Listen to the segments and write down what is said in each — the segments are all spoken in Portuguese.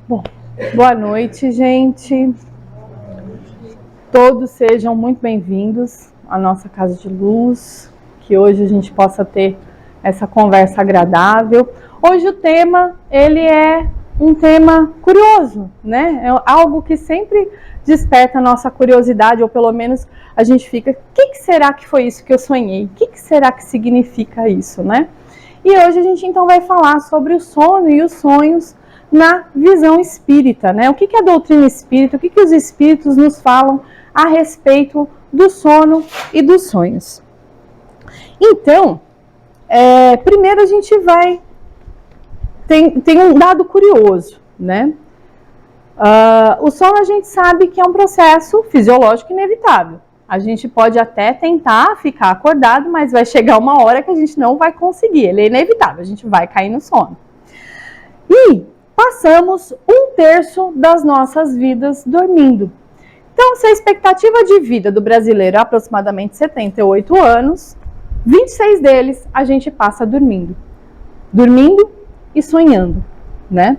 Bom, boa noite, gente. Todos sejam muito bem-vindos à nossa Casa de Luz, que hoje a gente possa ter essa conversa agradável. Hoje o tema, ele é um tema curioso, né? É algo que sempre desperta a nossa curiosidade, ou pelo menos a gente fica, o que será que foi isso que eu sonhei? O que será que significa isso, né? E hoje a gente então vai falar sobre o sono e os sonhos na visão espírita, né? O que é a doutrina espírita? O que os espíritos nos falam a respeito do sono e dos sonhos? Então, primeiro a gente vai... Tem um dado curioso, né? O sono a gente sabe que é um processo fisiológico inevitável. A gente pode até tentar ficar acordado, mas vai chegar uma hora que a gente não vai conseguir. Ele é inevitável, a gente vai cair no sono. E passamos 1/3 das nossas vidas dormindo. Então, se a expectativa de vida do brasileiro é aproximadamente 78 anos, 26 deles a gente passa dormindo. Dormindo e sonhando, né?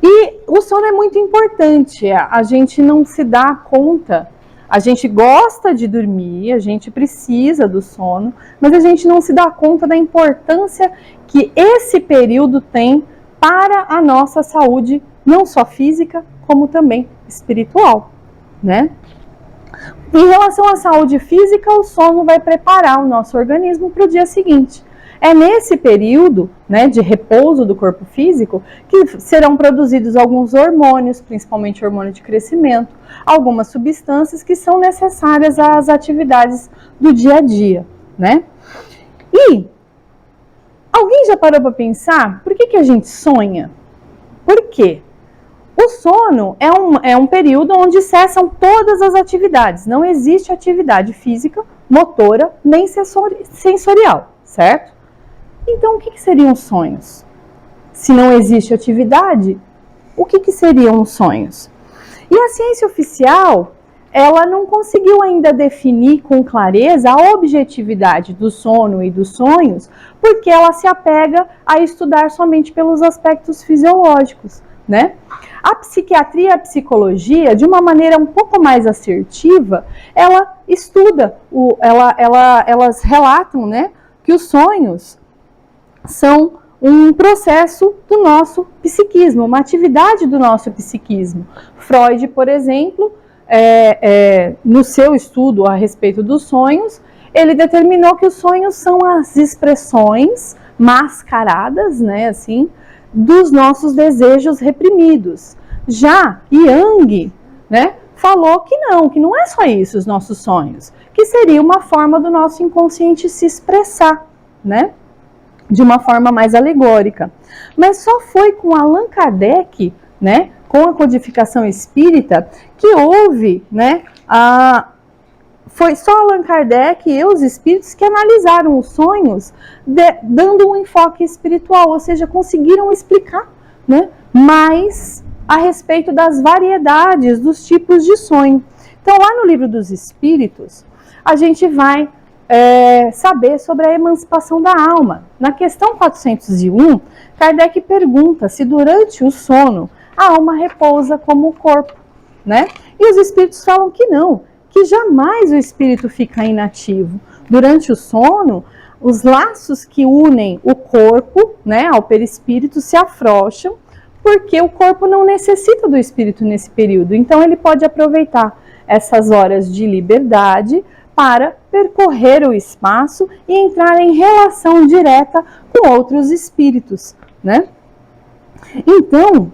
E o sono é muito importante, a gente não se dá conta, a gente gosta de dormir, a gente precisa do sono, mas a gente não se dá conta da importância que esse período tem para a nossa saúde, não só física, como também espiritual, né? Em relação à saúde física, o sono vai preparar o nosso organismo para o dia seguinte. É nesse período, né, de repouso do corpo físico que serão produzidos alguns hormônios, principalmente hormônio de crescimento, algumas substâncias que são necessárias às atividades do dia a dia, né? E alguém já parou para pensar por que a gente sonha? Por quê? O sono é um período onde cessam todas as atividades. Não existe atividade física, motora, nem sensorial, certo? Então, o que seriam os sonhos? Se não existe atividade, o que seriam os sonhos? E a ciência oficial, ela não conseguiu ainda definir com clareza a objetividade do sono e dos sonhos, porque ela se apega a estudar somente pelos aspectos fisiológicos, né? A psiquiatria e a psicologia, de uma maneira um pouco mais assertiva, ela estuda, elas relatam, né, que os sonhos são um processo do nosso psiquismo, uma atividade do nosso psiquismo. Freud, por exemplo, no seu estudo a respeito dos sonhos, ele determinou que os sonhos são as expressões mascaradas, né, assim, dos nossos desejos reprimidos. Já Jung, né, falou que não é só isso os nossos sonhos, que seria uma forma do nosso inconsciente se expressar, né, de uma forma mais alegórica. Mas só foi com Allan Kardec, né, com a codificação espírita, que houve, né, foi só Allan Kardec e os espíritos que analisaram os sonhos, dando um enfoque espiritual, ou seja, conseguiram explicar, né, mais a respeito das variedades dos tipos de sonho. Então, lá no Livro dos Espíritos, a gente vai saber sobre a emancipação da alma. Na questão 401, Kardec pergunta se durante o sono a alma repousa como o corpo, né? E os espíritos falam que não, que jamais o espírito fica inativo. Durante o sono, os laços que unem o corpo, né, ao perispírito se afrouxam, porque o corpo não necessita do espírito nesse período. Então ele pode aproveitar essas horas de liberdade para percorrer o espaço e entrar em relação direta com outros espíritos, né? Então,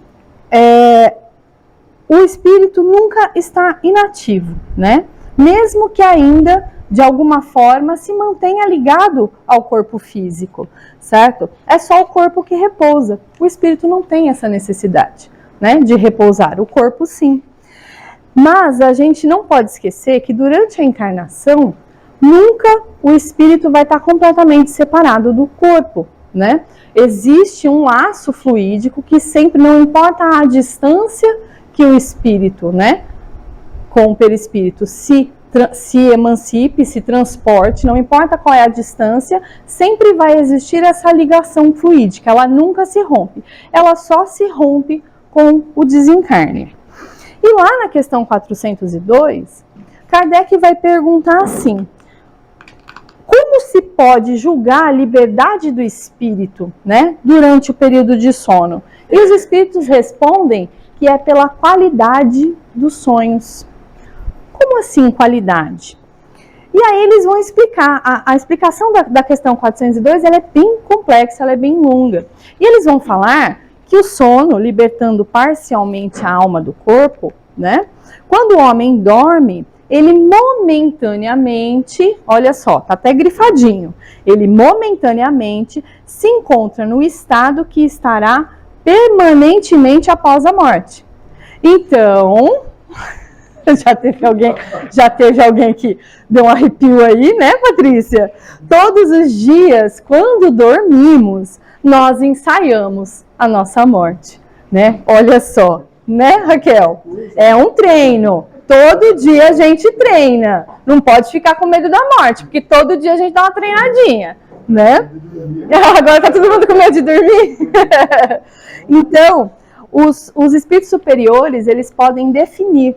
o espírito nunca está inativo, né? Mesmo que ainda, de alguma forma, se mantenha ligado ao corpo físico, certo? É só o corpo que repousa. O espírito não tem essa necessidade, né, de repousar. O corpo, sim. Mas a gente não pode esquecer que durante a encarnação, nunca o espírito vai estar completamente separado do corpo, né? Existe um laço fluídico que sempre, não importa a distância que o espírito, né, com o perispírito se emancipe, se transporte, não importa qual é a distância, sempre vai existir essa ligação fluídica, ela nunca se rompe. Ela só se rompe com o desencarne. E lá na questão 402, Kardec vai perguntar assim: como se pode julgar a liberdade do espírito, né, durante o período de sono? E os espíritos respondem que é pela qualidade dos sonhos. Como assim qualidade? E aí eles vão explicar, a explicação da questão 402, ela é bem complexa, ela é bem longa. E eles vão falar que o sono, libertando parcialmente a alma do corpo, né, quando o homem dorme, ele momentaneamente, olha só, tá até grifadinho, ele momentaneamente se encontra no estado que estará permanentemente após a morte. Então, já teve alguém que deu um arrepio aí, né, Patrícia? Todos os dias, quando dormimos, nós ensaiamos a nossa morte, né? Olha só, né, Raquel? É um treino. Todo dia a gente treina. Não pode ficar com medo da morte, porque todo dia a gente dá uma treinadinha, né? Agora tá todo mundo com medo de dormir? Então, os espíritos superiores, eles podem definir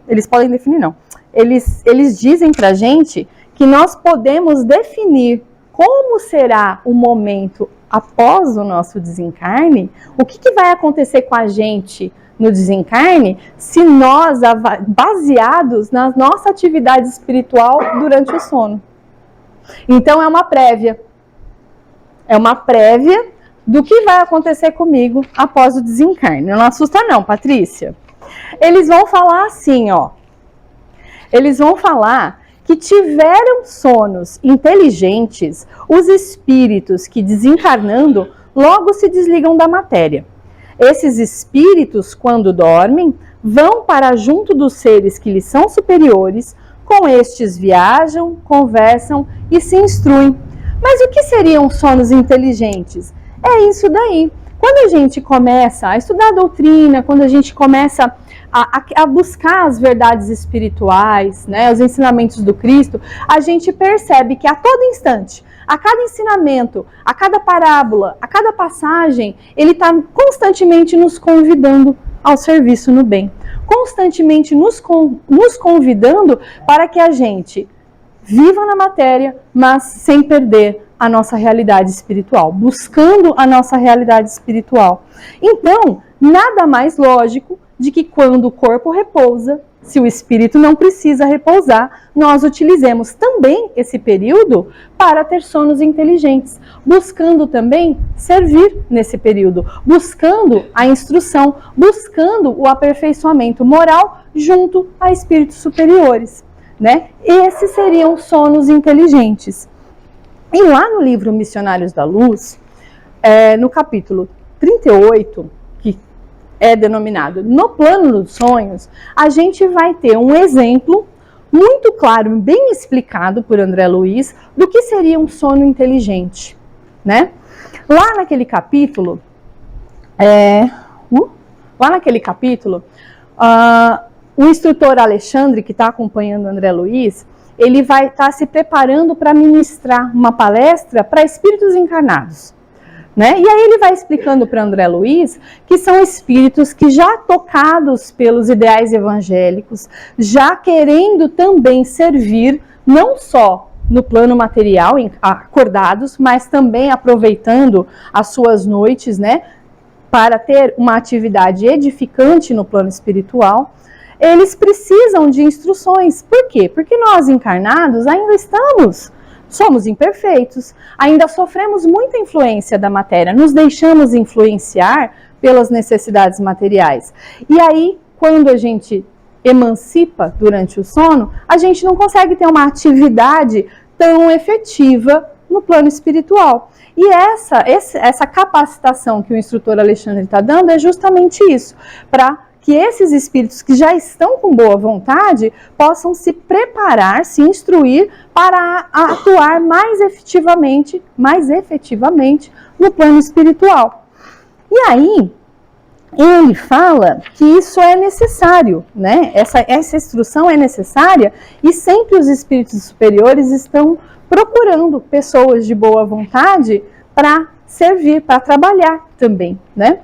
não. Eles dizem pra gente que nós podemos definir como será o momento após o nosso desencarne, o que vai acontecer com a gente no desencarne, se nós, baseados na nossa atividade espiritual durante o sono. Então é uma prévia. É uma prévia do que vai acontecer comigo após o desencarne. Não assusta não, Patrícia. Eles vão falar assim, ó. Eles vão falar que tiveram sonos inteligentes os espíritos que, desencarnando, logo se desligam da matéria. Esses espíritos, quando dormem, vão para junto dos seres que lhes são superiores, com estes viajam, conversam e se instruem. Mas o que seriam sonos inteligentes? É isso daí. Quando a gente começa a estudar a doutrina, quando a gente começa a buscar as verdades espirituais, né, os ensinamentos do Cristo, a gente percebe que a todo instante, a cada ensinamento, a cada parábola, a cada passagem, ele está constantemente nos convidando ao serviço no bem. Constantemente nos convidando para que a gente viva na matéria, mas sem perder a nossa realidade espiritual, buscando a nossa realidade espiritual. Então, nada mais lógico de que quando o corpo repousa, se o espírito não precisa repousar, nós utilizemos também esse período para ter sonos inteligentes, buscando também servir nesse período, buscando a instrução, buscando o aperfeiçoamento moral junto a espíritos superiores, né? Esses seriam sonos inteligentes. E lá no livro Missionários da Luz, no capítulo 38, que é denominado No Plano dos Sonhos, a gente vai ter um exemplo muito claro, bem explicado por André Luiz, do que seria um sono inteligente, né? Lá naquele capítulo, o instrutor Alexandre, que está acompanhando André Luiz, ele vai estar se preparando para ministrar uma palestra para espíritos encarnados, né? E aí ele vai explicando para André Luiz que são espíritos que, já tocados pelos ideais evangélicos, já querendo também servir, não só no plano material, acordados, mas também aproveitando as suas noites, né, para ter uma atividade edificante no plano espiritual. Eles precisam de instruções. Por quê? Porque nós encarnados ainda somos imperfeitos, ainda sofremos muita influência da matéria, nos deixamos influenciar pelas necessidades materiais. E aí, quando a gente emancipa durante o sono, a gente não consegue ter uma atividade tão efetiva no plano espiritual. E essa capacitação que o instrutor Alexandre está dando é justamente isso, para que esses espíritos que já estão com boa vontade possam se preparar, se instruir para atuar mais efetivamente no plano espiritual. E aí, ele fala que isso é necessário, né? Essa instrução é necessária, e sempre os espíritos superiores estão procurando pessoas de boa vontade para servir, para trabalhar também, né?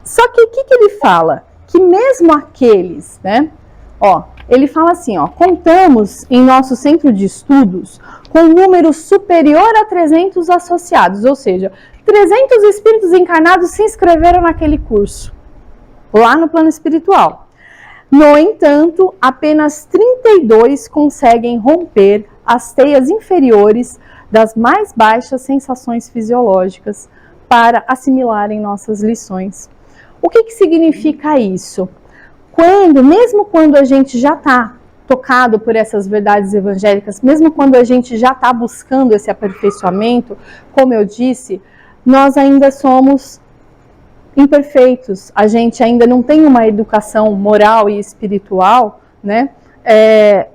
Só que o que ele fala? Que mesmo aqueles, né? Ó, ele fala assim, ó, contamos em nosso centro de estudos com um número superior a 300 associados, ou seja, 300 espíritos encarnados se inscreveram naquele curso, lá no plano espiritual. No entanto, apenas 32 conseguem romper as teias inferiores das mais baixas sensações fisiológicas para assimilarem nossas lições. O que significa isso? Mesmo quando a gente já está tocado por essas verdades evangélicas, mesmo quando a gente já está buscando esse aperfeiçoamento, como eu disse, nós ainda somos imperfeitos, a gente ainda não tem uma educação moral e espiritual, né,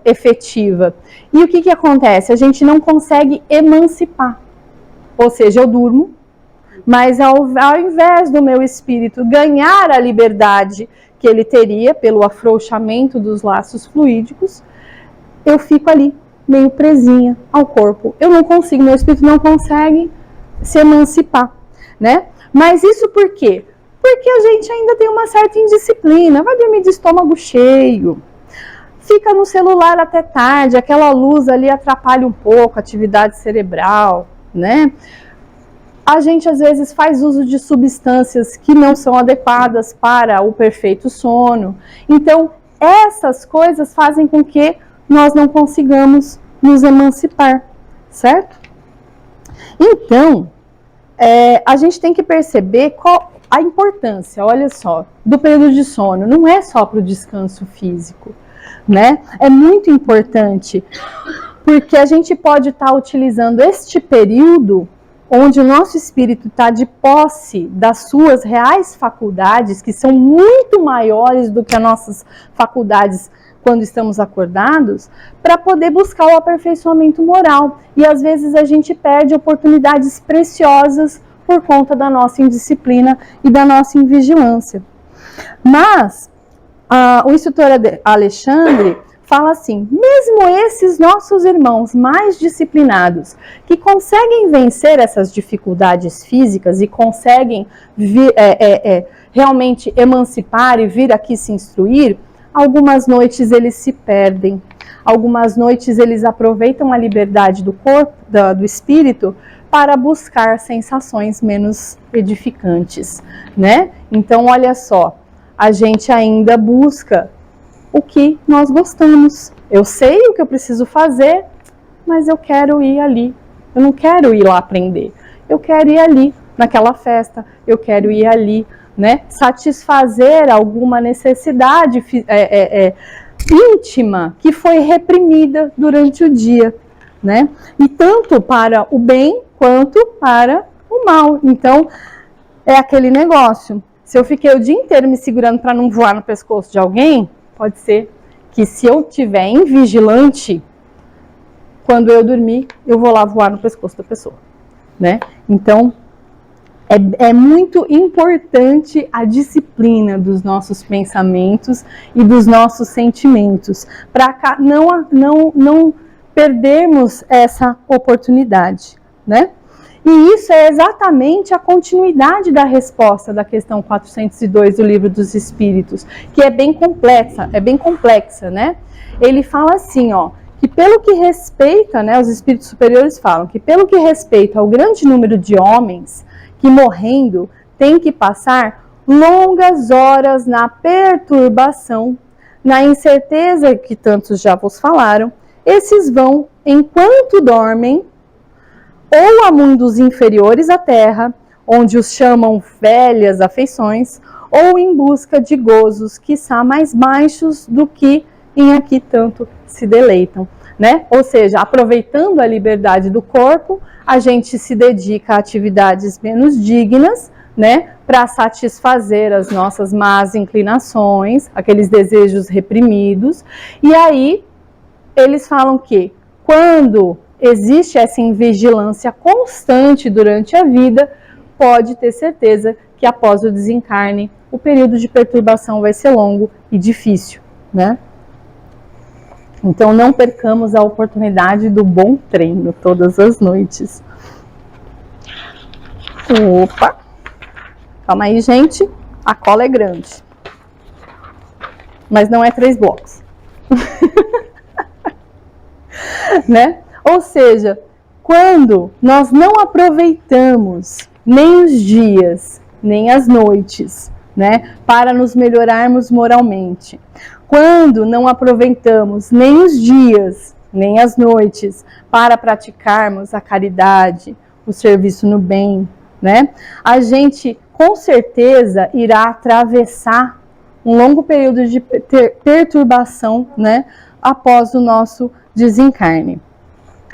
efetiva. E o que acontece? A gente não consegue emancipar, ou seja, eu durmo, mas ao invés do meu espírito ganhar a liberdade que ele teria pelo afrouxamento dos laços fluídicos, eu fico ali, meio presinha ao corpo. Eu não consigo, meu espírito não consegue se emancipar, né? Mas isso por quê? Porque a gente ainda tem uma certa indisciplina, vai dormir de estômago cheio, fica no celular até tarde, aquela luz ali atrapalha um pouco a atividade cerebral, né? A gente às vezes faz uso de substâncias que não são adequadas para o perfeito sono. Então, essas coisas fazem com que nós não consigamos nos emancipar, certo? Então, a gente tem que perceber qual a importância, olha só, do período de sono. Não é só para o descanso físico, né? É muito importante, porque a gente pode estar utilizando este período onde o nosso espírito está de posse das suas reais faculdades, que são muito maiores do que as nossas faculdades quando estamos acordados, para poder buscar o aperfeiçoamento moral. E às vezes a gente perde oportunidades preciosas por conta da nossa indisciplina e da nossa invigilância. Mas o instrutor Alexandre fala assim, mesmo esses nossos irmãos mais disciplinados, que conseguem vencer essas dificuldades físicas e conseguem realmente emancipar e vir aqui se instruir, algumas noites eles se perdem, algumas noites eles aproveitam a liberdade do corpo, do espírito, para buscar sensações menos edificantes, né? Então, olha só, a gente ainda busca o que nós gostamos. Eu sei o que eu preciso fazer, mas eu quero ir ali. Eu não quero ir lá aprender. Eu quero ir ali, naquela festa. Eu quero ir ali, né? Satisfazer alguma necessidade íntima que foi reprimida durante o dia, né? E tanto para o bem quanto para o mal. Então, é aquele negócio. Se eu fiquei o dia inteiro me segurando para não voar no pescoço de alguém, pode ser que se eu estiver invigilante, quando eu dormir, eu vou lá voar no pescoço da pessoa, né? Então, é muito importante a disciplina dos nossos pensamentos e dos nossos sentimentos, para não perdermos essa oportunidade, né? E isso é exatamente a continuidade da resposta da questão 402 do Livro dos Espíritos, que é bem complexa, né? Ele fala assim, ó, que pelo que respeita, né, os espíritos superiores falam que pelo que respeita ao grande número de homens que morrendo tem que passar longas horas na perturbação, na incerteza que tantos já vos falaram, esses vão, enquanto dormem, ou a mundos inferiores à terra, onde os chamam velhas afeições, ou em busca de gozos, quiçá mais baixos do que em aqui tanto se deleitam, né? Ou seja, aproveitando a liberdade do corpo, a gente se dedica a atividades menos dignas, né? Para satisfazer as nossas más inclinações, aqueles desejos reprimidos. E aí, eles falam que quando existe essa invigilância constante durante a vida, pode ter certeza que após o desencarne, o período de perturbação vai ser longo e difícil, né? Então não percamos a oportunidade do bom treino todas as noites. Opa! Calma aí, gente. A cola é grande, mas não é 3 blocos. Né? Ou seja, quando nós não aproveitamos nem os dias, nem as noites, né, para nos melhorarmos moralmente, quando não aproveitamos nem os dias, nem as noites para praticarmos a caridade, o serviço no bem, né, a gente com certeza irá atravessar um longo período de perturbação, né, após o nosso desencarne.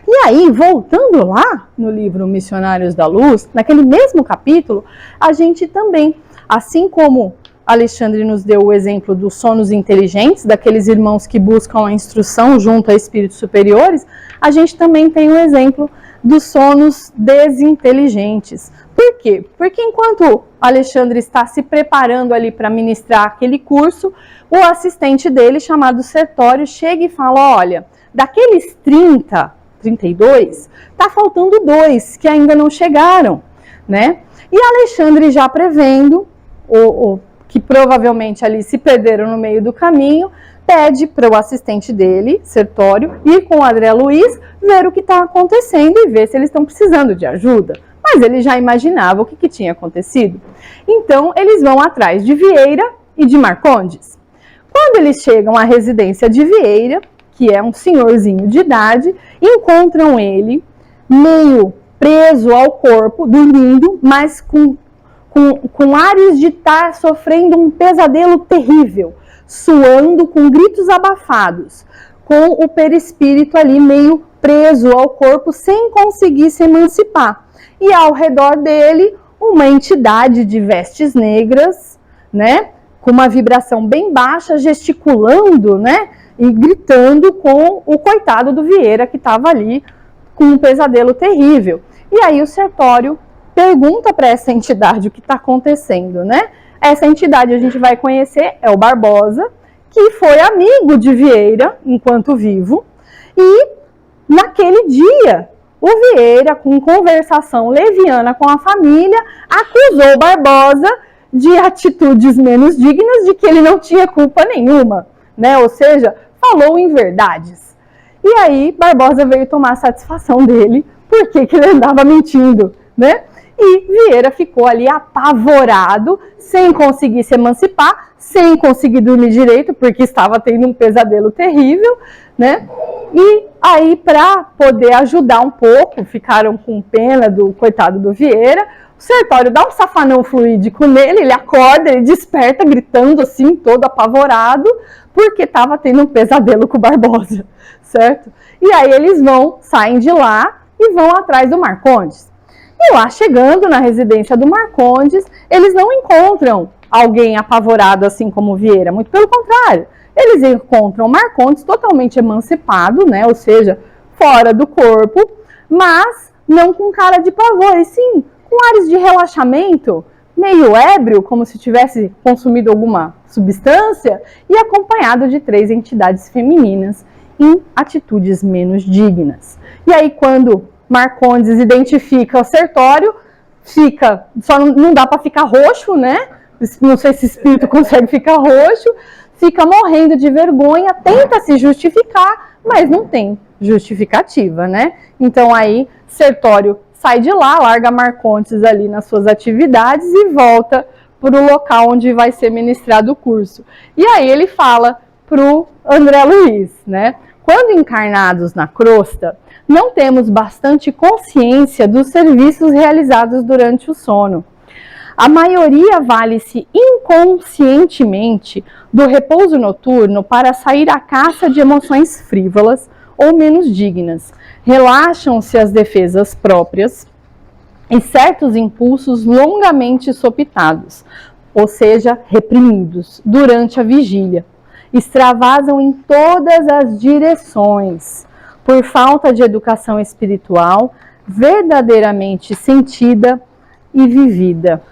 E aí, voltando lá no livro Missionários da Luz, naquele mesmo capítulo, a gente também, assim como Alexandre nos deu o exemplo dos sonos inteligentes, daqueles irmãos que buscam a instrução junto a espíritos superiores, a gente também tem o exemplo dos sonos desinteligentes. Por quê? Porque enquanto Alexandre está se preparando ali para ministrar aquele curso, o assistente dele, chamado Sertório, chega e fala, olha, daqueles 32, está faltando 2 que ainda não chegaram, né? E Alexandre, já prevendo que provavelmente ali se perderam no meio do caminho, pede para o assistente dele, Sertório, ir com o André Luiz, ver o que está acontecendo e ver se eles estão precisando de ajuda. Mas ele já imaginava o que tinha acontecido. Então, eles vão atrás de Vieira e de Marcondes. Quando eles chegam à residência de Vieira, que é um senhorzinho de idade, encontram ele meio preso ao corpo, dormindo, mas com ares de estar sofrendo um pesadelo terrível, suando com gritos abafados, com o perispírito ali meio preso ao corpo, sem conseguir se emancipar. E ao redor dele, uma entidade de vestes negras, né, com uma vibração bem baixa, gesticulando, né, e gritando com o coitado do Vieira, que estava ali com um pesadelo terrível. E aí o Sertório pergunta para essa entidade o que está acontecendo, né? Essa entidade a gente vai conhecer, é o Barbosa, que foi amigo de Vieira enquanto vivo, e naquele dia o Vieira, com conversação leviana com a família, acusou o Barbosa de atitudes menos dignas, de que ele não tinha culpa nenhuma, né? Ou seja, falou inverdades. E aí Barbosa veio tomar satisfação dele, porque ele andava mentindo, né? E Vieira ficou ali apavorado, sem conseguir se emancipar, sem conseguir dormir direito, porque estava tendo um pesadelo terrível, né? E aí, para poder ajudar um pouco, ficaram com pena do coitado do Vieira, o Sertório dá um safanão fluídico nele, ele acorda, ele desperta gritando assim, todo apavorado, porque estava tendo um pesadelo com o Barbosa, certo? E aí eles saem de lá e vão atrás do Marcondes. E lá, chegando na residência do Marcondes, eles não encontram alguém apavorado assim como Vieira, muito pelo contrário. Eles encontram Marcondes totalmente emancipado, né, ou seja, fora do corpo, mas não com cara de pavor, e sim com ares de relaxamento, meio ébrio, como se tivesse consumido alguma substância, e acompanhado de 3 entidades femininas em atitudes menos dignas. E aí, quando Marcondes identifica o Sertório, só não dá para ficar roxo, né? Não sei se o espírito consegue ficar roxo, fica morrendo de vergonha, tenta se justificar, mas não tem justificativa, né? Então aí Sertório sai de lá, larga Marcondes ali nas suas atividades e volta para o local onde vai ser ministrado o curso. E aí ele fala para o André Luiz, né? Quando encarnados na crosta, não temos bastante consciência dos serviços realizados durante o sono. A maioria vale-se inconscientemente do repouso noturno para sair à caça de emoções frívolas ou menos dignas. Relaxam-se as defesas próprias e certos impulsos longamente sopitados, ou seja, reprimidos, durante a vigília. Extravasam em todas as direções, por falta de educação espiritual verdadeiramente sentida e vivida,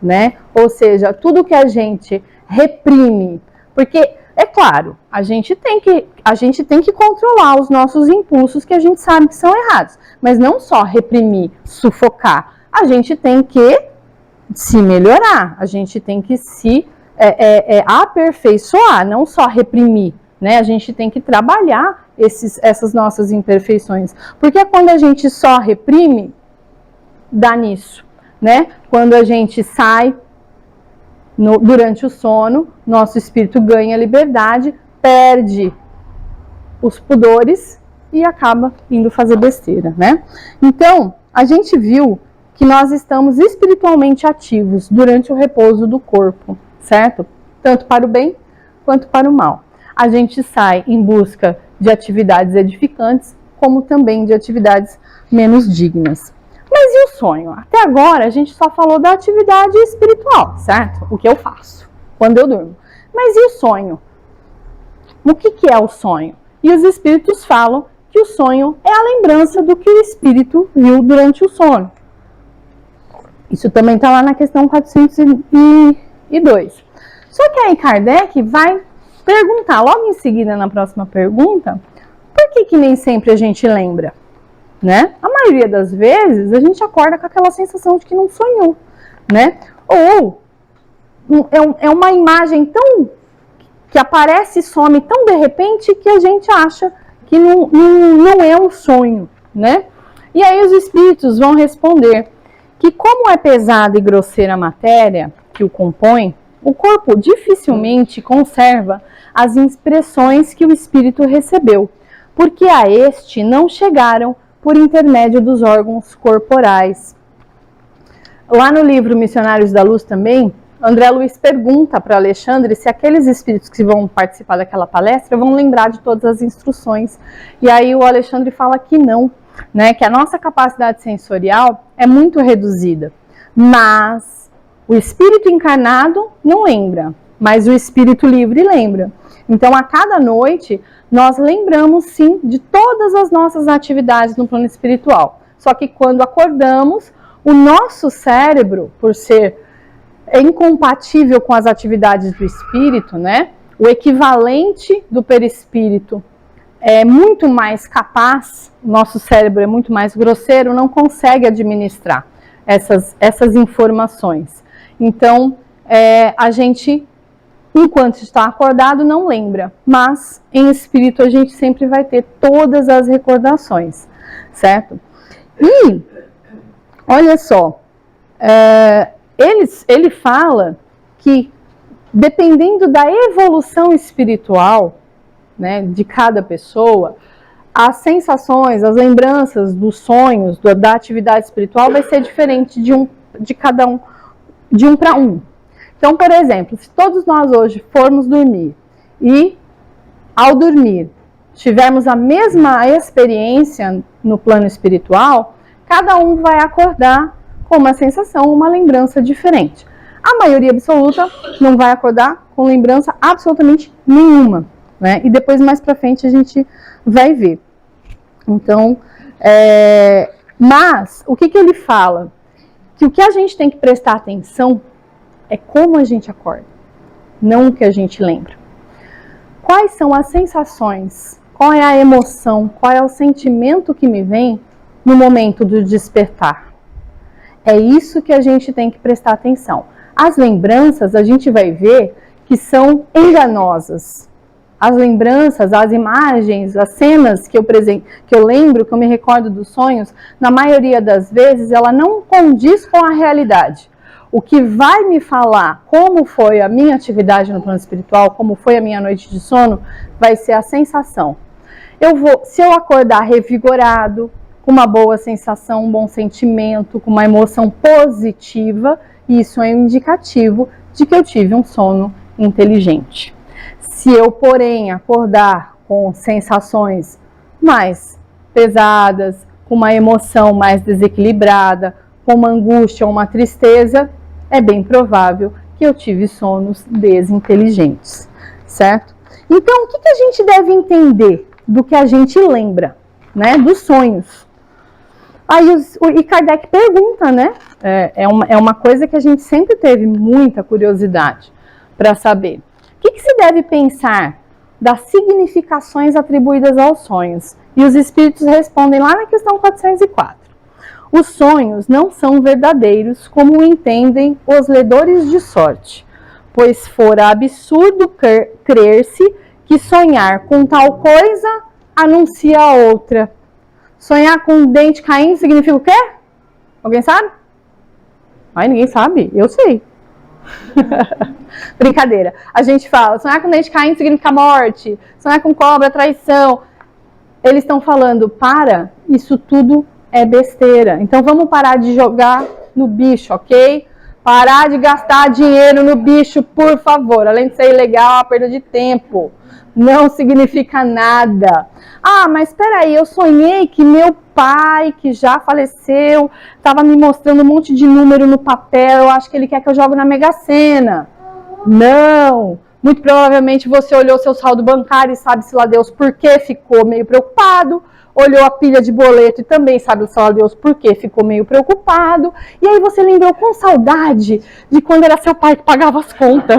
né? Ou seja, tudo que a gente reprime, porque é claro, a gente tem que controlar os nossos impulsos que a gente sabe que são errados, mas não só reprimir, sufocar, a gente tem que se melhorar, a gente tem que se aperfeiçoar, não só reprimir, né? A gente tem que trabalhar essas nossas imperfeições, porque quando a gente só reprime, dá nisso, né? Quando a gente sai durante o sono, nosso espírito ganha liberdade, perde os pudores e acaba indo fazer besteira, né? Então, a gente viu que nós estamos espiritualmente ativos durante o repouso do corpo, certo? Tanto para o bem quanto para o mal. A gente sai em busca de atividades edificantes, como também de atividades menos dignas. Mas e o sonho? Até agora a gente só falou da atividade espiritual, certo? O que eu faço quando eu durmo. Mas e o sonho? O que é o sonho? E os espíritos falam que o sonho é a lembrança do que o espírito viu durante o sono. Isso também está lá na questão 402. Só que aí Kardec vai perguntar, logo em seguida na próxima pergunta, por que nem sempre a gente lembra? Né? A maioria das vezes a gente acorda com aquela sensação de que não sonhou, né? Ou é uma imagem tão que aparece e some tão de repente que a gente acha que não é um sonho, né? E aí os espíritos vão responder que como é pesada e grosseira a matéria que o compõe, o corpo dificilmente conserva as impressões que o espírito recebeu, porque a este não chegaram por intermédio dos órgãos corporais. Lá no livro Missionários da Luz também, André Luiz pergunta para Alexandre se aqueles espíritos que vão participar daquela palestra vão lembrar de todas as instruções. E aí o Alexandre fala que não, né, que a nossa capacidade sensorial é muito reduzida. Mas o espírito encarnado não lembra, mas o espírito livre lembra. Então, a cada noite, nós lembramos, sim, de todas as nossas atividades no plano espiritual. Só que quando acordamos, o nosso cérebro, por ser incompatível com as atividades do espírito, né? O equivalente do perispírito é muito mais capaz, o nosso cérebro é muito mais grosseiro, não consegue administrar essas informações. Então, a gente, enquanto está acordado, não lembra, mas em espírito a gente sempre vai ter todas as recordações, certo? E, olha só, ele fala que, dependendo da evolução espiritual, né, de cada pessoa, as sensações, as lembranças dos sonhos, da atividade espiritual vai ser diferente de cada um, de um para um. Então, por exemplo, se todos nós hoje formos dormir e, ao dormir, tivermos a mesma experiência no plano espiritual, cada um vai acordar com uma sensação, uma lembrança diferente. A maioria absoluta não vai acordar com lembrança absolutamente nenhuma, né? E depois, mais para frente, a gente vai ver. Então, mas, o que ele fala? Que o que a gente tem que prestar atenção é como a gente acorda, não o que a gente lembra. Quais são as sensações? Qual é a emoção? Qual é o sentimento que me vem no momento do despertar? É isso que a gente tem que prestar atenção. As lembranças, a gente vai ver que são enganosas. As lembranças, as imagens, as cenas que eu lembro, que eu me recordo dos sonhos, na maioria das vezes, ela não condiz com a realidade. O que vai me falar como foi a minha atividade no plano espiritual, como foi a minha noite de sono, vai ser a sensação. Se eu acordar revigorado, com uma boa sensação, um bom sentimento, com uma emoção positiva, isso é um indicativo de que eu tive um sono inteligente. Se eu, porém, acordar com sensações mais pesadas, com uma emoção mais desequilibrada, com uma angústia ou uma tristeza, é bem provável que eu tive sonos desinteligentes, certo? Então, o que a gente deve entender do que a gente lembra, né, dos sonhos? Aí e Kardec pergunta, né? É uma coisa que a gente sempre teve muita curiosidade para saber. O que se deve pensar das significações atribuídas aos sonhos? E os espíritos respondem lá na questão 404. Os sonhos não são verdadeiros, como entendem os ledores de sorte, pois fora absurdo crer-se que sonhar com tal coisa anuncia a outra. Sonhar com o dente caindo significa o quê? Alguém sabe? Ai, ninguém sabe? Eu sei. Brincadeira. A gente fala, sonhar com dente caindo significa morte, sonhar com cobra, traição. Eles estão falando, isso tudo é besteira. Então vamos parar de jogar no bicho, ok? Parar de gastar dinheiro no bicho, por favor. Além de ser ilegal, é uma perda de tempo. Não significa nada. Ah, mas espera aí, eu sonhei que meu pai, que já faleceu, estava me mostrando um monte de número no papel, eu acho que ele quer que eu jogue na Mega Sena. Não! Muito provavelmente você olhou seu saldo bancário e sabe-se lá Deus por que ficou meio preocupado, olhou a pilha de boleto e também sabe-se lá Deus por que ficou meio preocupado, e aí você lembrou com saudade de quando era seu pai que pagava as contas,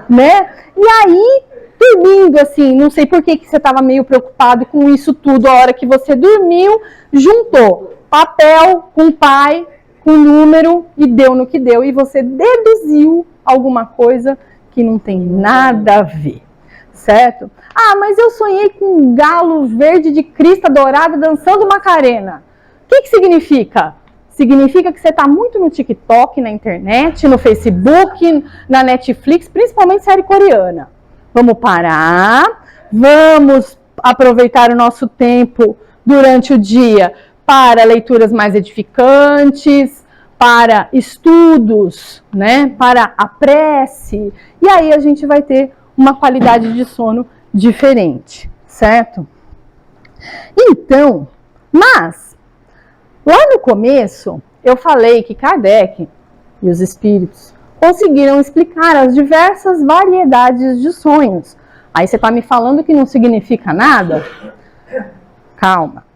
né? E aí, dormindo assim, não sei por que você estava meio preocupado com isso tudo, a hora que você dormiu, juntou papel com pai, com número e deu no que deu, e você deduziu alguma coisa que não tem nada a ver, certo? Ah, mas eu sonhei com um galo verde de crista dourada dançando Macarena. O que significa? Significa que você está muito no TikTok, na internet, no Facebook, na Netflix, principalmente série coreana. Vamos parar, vamos aproveitar o nosso tempo durante o dia para leituras mais edificantes, para estudos, né? Para a prece, e aí a gente vai ter uma qualidade de sono diferente, certo? Então, mas, lá no começo, eu falei que Kardec e os espíritos conseguiram explicar as diversas variedades de sonhos. Aí você está me falando que não significa nada? Calma.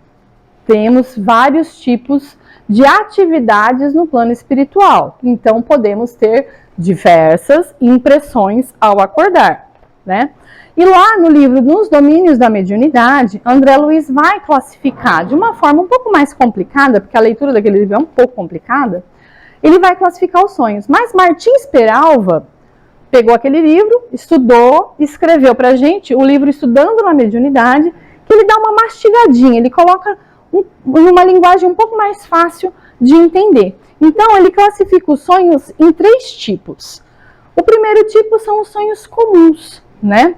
Temos vários tipos de atividades no plano espiritual. Então, podemos ter diversas impressões ao acordar, né? E lá no livro Nos Domínios da Mediunidade, André Luiz vai classificar de uma forma um pouco mais complicada, porque a leitura daquele livro é um pouco complicada, ele vai classificar os sonhos. Mas Martins Peralva pegou aquele livro, estudou, escreveu pra gente o livro Estudando na Mediunidade, que ele dá uma mastigadinha, ele coloca uma linguagem um pouco mais fácil de entender. Então, ele classifica os sonhos em 3 tipos. O primeiro tipo são os sonhos comuns, né?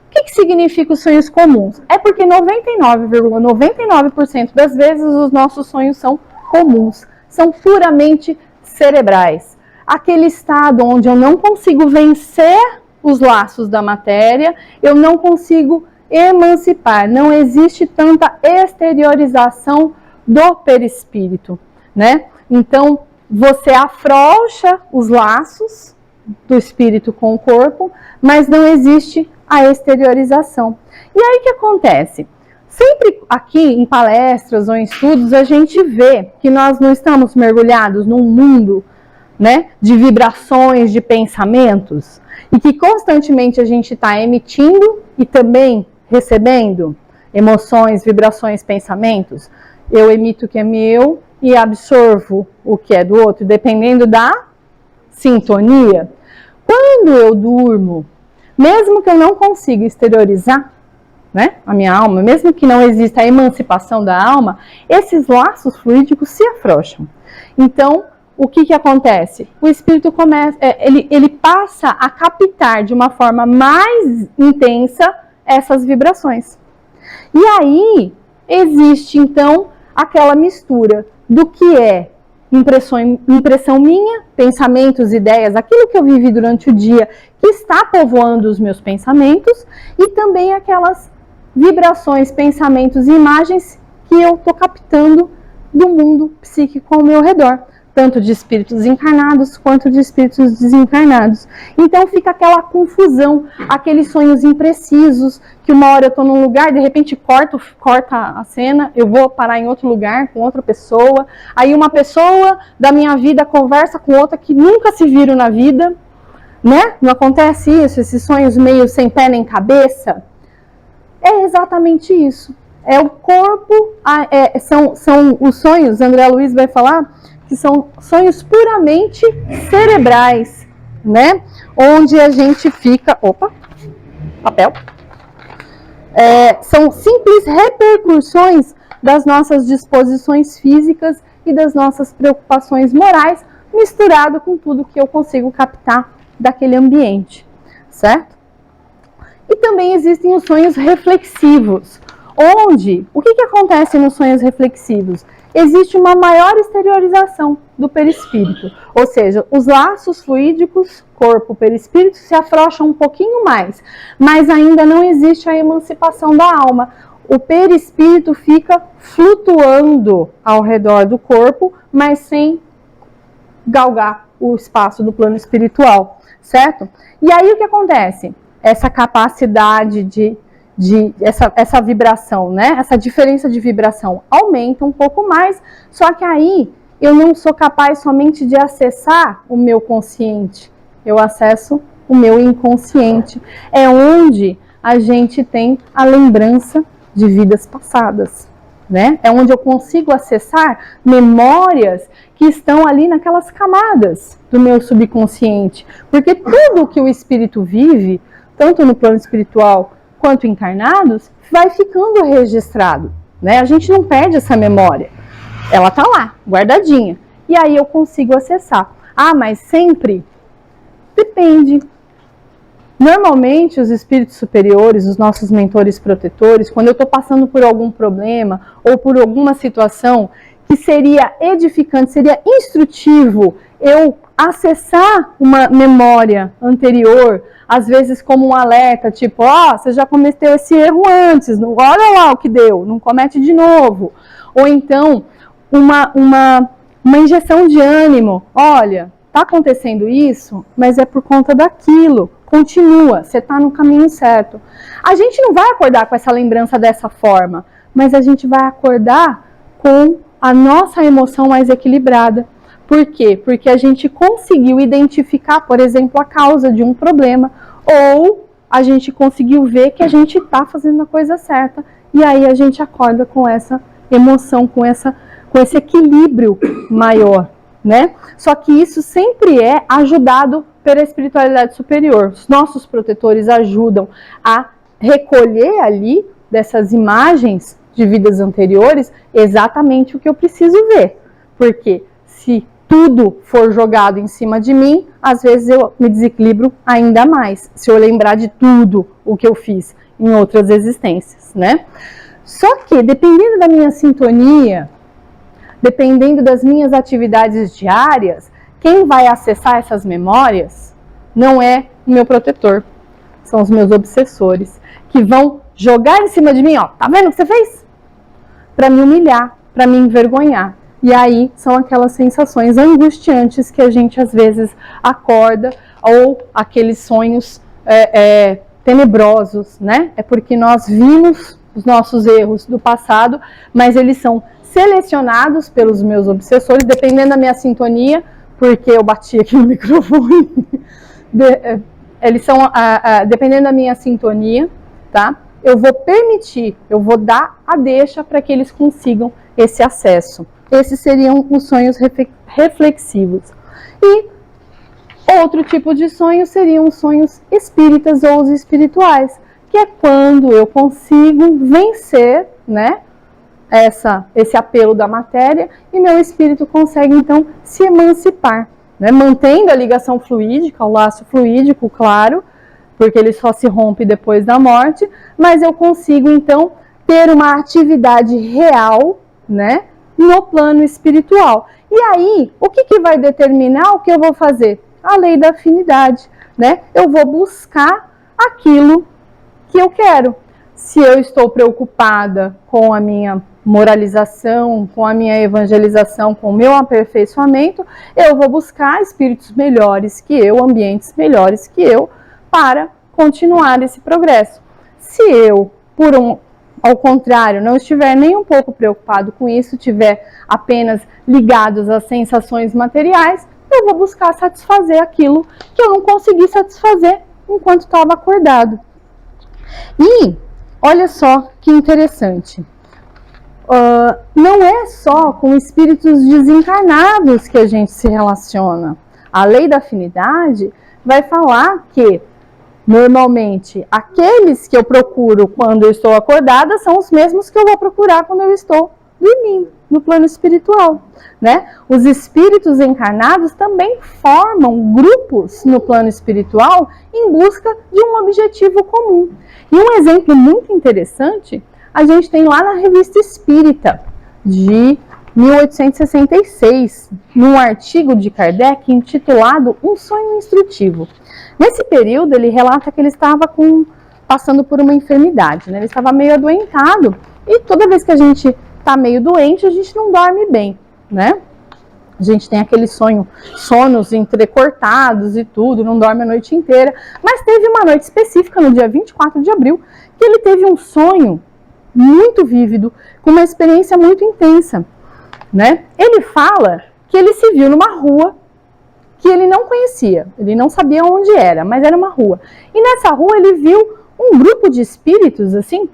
O que significa os sonhos comuns? É porque 99,99% das vezes os nossos sonhos são comuns, são puramente cerebrais. Aquele estado onde eu não consigo vencer os laços da matéria, eu não consigo emancipar, não existe tanta exteriorização do perispírito, né? Então, você afrouxa os laços do espírito com o corpo, mas não existe a exteriorização. E aí o que acontece? Sempre aqui em palestras ou em estudos, a gente vê que nós não estamos mergulhados num mundo, né, de vibrações, de pensamentos, e que constantemente a gente está emitindo e também recebendo emoções, vibrações, pensamentos. Eu emito o que é meu e absorvo o que é do outro, dependendo da sintonia. Quando eu durmo, mesmo que eu não consiga exteriorizar, né, a minha alma, mesmo que não exista a emancipação da alma, esses laços fluídicos se afrouxam. Então, o que acontece? O espírito começa, ele passa a captar de uma forma mais intensa essas vibrações. E aí, existe então aquela mistura do que é impressão minha, pensamentos, ideias, aquilo que eu vivi durante o dia que está povoando os meus pensamentos, e também aquelas vibrações, pensamentos e imagens que eu estou captando do mundo psíquico ao meu redor, tanto de espíritos encarnados quanto de espíritos desencarnados. Então fica aquela confusão, aqueles sonhos imprecisos, que uma hora eu estou num lugar, de repente corta a cena, eu vou parar em outro lugar com outra pessoa, aí uma pessoa da minha vida conversa com outra que nunca se viram na vida, né? Não acontece isso, esses sonhos meio sem pé nem cabeça? É exatamente isso. É o corpo, são os sonhos, André Luiz vai falar, que são sonhos puramente cerebrais, né? Onde a gente fica... Opa! Papel. São simples repercussões das nossas disposições físicas e das nossas preocupações morais, misturado com tudo que eu consigo captar daquele ambiente, certo? E também existem os sonhos reflexivos, onde, o que acontece nos sonhos reflexivos? Existe uma maior exteriorização do perispírito, ou seja, os laços fluídicos, corpo-perispírito, se afrouxam um pouquinho mais, mas ainda não existe a emancipação da alma. O perispírito fica flutuando ao redor do corpo, mas sem galgar o espaço do plano espiritual, certo? E aí o que acontece? Essa capacidade essa vibração, né? Essa diferença de vibração aumenta um pouco mais, só que aí eu não sou capaz somente de acessar o meu consciente, eu acesso o meu inconsciente. É onde a gente tem a lembrança de vidas passadas, né? É onde eu consigo acessar memórias que estão ali naquelas camadas do meu subconsciente, porque tudo que o espírito vive, tanto no plano espiritual quanto encarnados, vai ficando registrado, né? A gente não perde essa memória, ela tá lá, guardadinha, e aí eu consigo acessar. Ah, mas sempre? Depende. Normalmente os espíritos superiores, os nossos mentores protetores, quando eu estou passando por algum problema ou por alguma situação que seria edificante, seria instrutivo eu acessar uma memória anterior, às vezes como um alerta, tipo, você já cometeu esse erro antes, olha lá o que deu, não comete de novo. Ou então, uma injeção de ânimo, olha, está acontecendo isso, mas é por conta daquilo, continua, você está no caminho certo. A gente não vai acordar com essa lembrança dessa forma, mas a gente vai acordar com a nossa emoção mais equilibrada. Por quê? Porque a gente conseguiu identificar, por exemplo, a causa de um problema, ou a gente conseguiu ver que a gente está fazendo a coisa certa, e aí a gente acorda com essa emoção, com esse equilíbrio maior, né? Só que isso sempre é ajudado pela espiritualidade superior. Os nossos protetores ajudam a recolher ali, dessas imagens de vidas anteriores, exatamente o que eu preciso ver. Porque se tudo for jogado em cima de mim, às vezes eu me desequilibro ainda mais, se eu lembrar de tudo o que eu fiz em outras existências, né? Só que, dependendo da minha sintonia, dependendo das minhas atividades diárias, quem vai acessar essas memórias não é o meu protetor, são os meus obsessores, que vão jogar em cima de mim, tá vendo o que você fez? Para me humilhar, para me envergonhar. E aí são aquelas sensações angustiantes que a gente às vezes acorda, ou aqueles sonhos tenebrosos, né? É porque nós vimos os nossos erros do passado, mas eles são selecionados pelos meus obsessores, dependendo da minha sintonia, porque eu bati aqui no microfone. Eles são, dependendo da minha sintonia, tá? Eu vou permitir, eu vou dar a deixa para que eles consigam esse acesso. Esses seriam os sonhos reflexivos. E outro tipo de sonho seriam os sonhos espíritas ou os espirituais, que é quando eu consigo vencer, né, esse apelo da matéria, e meu espírito consegue então se emancipar, né, mantendo a ligação fluídica, o laço fluídico, claro, porque ele só se rompe depois da morte, mas eu consigo então ter uma atividade real, né, no plano espiritual. E aí, o que vai determinar o que eu vou fazer? A lei da afinidade, né? Eu vou buscar aquilo que eu quero. Se eu estou preocupada com a minha moralização, com a minha evangelização, com o meu aperfeiçoamento, eu vou buscar espíritos melhores que eu, ambientes melhores que eu, para continuar esse progresso. Se eu, ao contrário, não estiver nem um pouco preocupado com isso, estiver apenas ligado às sensações materiais, eu vou buscar satisfazer aquilo que eu não consegui satisfazer enquanto estava acordado. E olha só que interessante. não é só com espíritos desencarnados que a gente se relaciona. A lei da afinidade vai falar que, normalmente, aqueles que eu procuro quando eu estou acordada são os mesmos que eu vou procurar quando eu estou dormindo, no plano espiritual, né? Os espíritos encarnados também formam grupos no plano espiritual em busca de um objetivo comum. E um exemplo muito interessante a gente tem lá na Revista Espírita, de 1866, num artigo de Kardec intitulado Um Sonho Instrutivo. Nesse período, ele relata que ele estava passando por uma enfermidade, né? Ele estava meio adoentado, e toda vez que a gente está meio doente, a gente não dorme bem, né? A gente tem aquele sonos entrecortados e tudo, não dorme a noite inteira. Mas teve uma noite específica, no dia 24 de abril, que ele teve um sonho muito vívido, com uma experiência muito intensa, né? Ele fala que ele se viu numa rua que ele não conhecia, ele não sabia onde era, mas era uma rua. E nessa rua ele viu um grupo de espíritos, assim,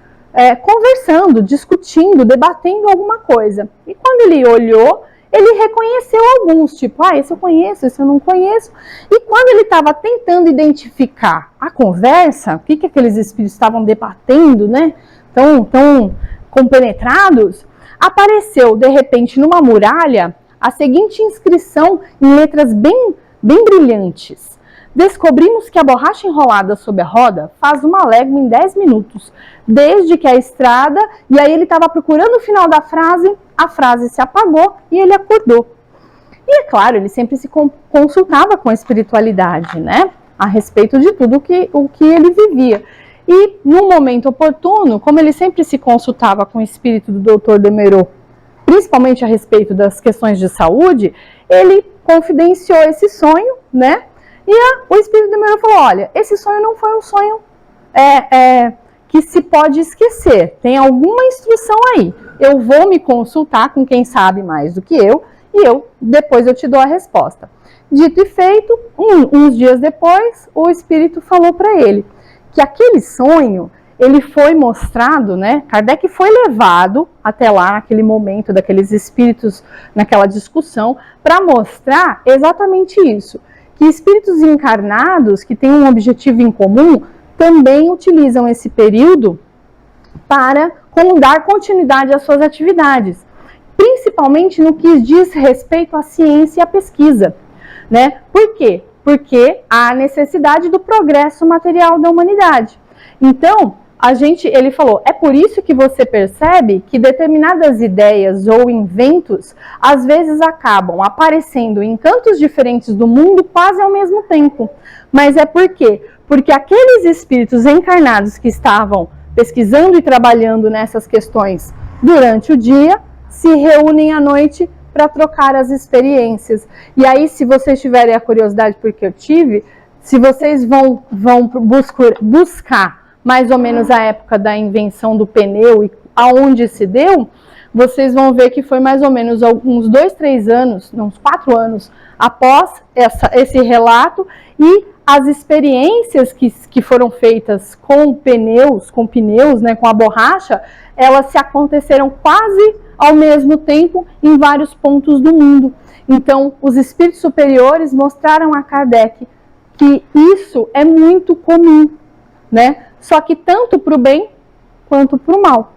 conversando, discutindo, debatendo alguma coisa. E quando ele olhou, ele reconheceu alguns, tipo, esse eu conheço, esse eu não conheço. E quando ele estava tentando identificar a conversa, o que aqueles espíritos estavam debatendo, né, tão compenetrados, apareceu, de repente, numa muralha, a seguinte inscrição em letras bem brilhantes. Descobrimos que a borracha enrolada sob a roda faz uma légua em 10 minutos, desde que a estrada... E aí ele estava procurando o final da frase, a frase se apagou e ele acordou. E é claro, ele sempre se consultava com a espiritualidade, né? A respeito de tudo o que ele vivia. E no momento oportuno, como ele sempre se consultava com o espírito do Dr. Demeraux, principalmente a respeito das questões de saúde, ele confidenciou esse sonho, né? E o espírito Demeraux falou, olha, esse sonho não foi um sonho que se pode esquecer, tem alguma instrução aí. Eu vou me consultar com quem sabe mais do que eu, e depois eu te dou a resposta. Dito e feito, uns dias depois, o espírito falou para ele que aquele sonho, ele foi mostrado, né? Kardec foi levado até lá, naquele momento, daqueles espíritos, naquela discussão, para mostrar exatamente isso. Que espíritos encarnados, que têm um objetivo em comum, também utilizam esse período para dar continuidade às suas atividades. Principalmente no que diz respeito à ciência e à pesquisa, né? Por quê? Porque há necessidade do progresso material da humanidade. Então, ele falou, é por isso que você percebe que determinadas ideias ou inventos, às vezes acabam aparecendo em cantos diferentes do mundo quase ao mesmo tempo. Mas é por quê? Porque aqueles espíritos encarnados que estavam pesquisando e trabalhando nessas questões durante o dia, se reúnem à noite para trocar as experiências. E aí, se vocês tiverem a curiosidade, porque eu tive, se vocês vão buscar mais ou menos a época da invenção do pneu e aonde se deu, vocês vão ver que foi mais ou menos uns 2, 3 anos, uns 4 anos após esse relato, e as experiências que foram feitas com pneus, né, com a borracha, elas se aconteceram quase ao mesmo tempo em vários pontos do mundo. Então, os espíritos superiores mostraram a Kardec que isso é muito comum, né? Só que tanto para o bem quanto para o mal,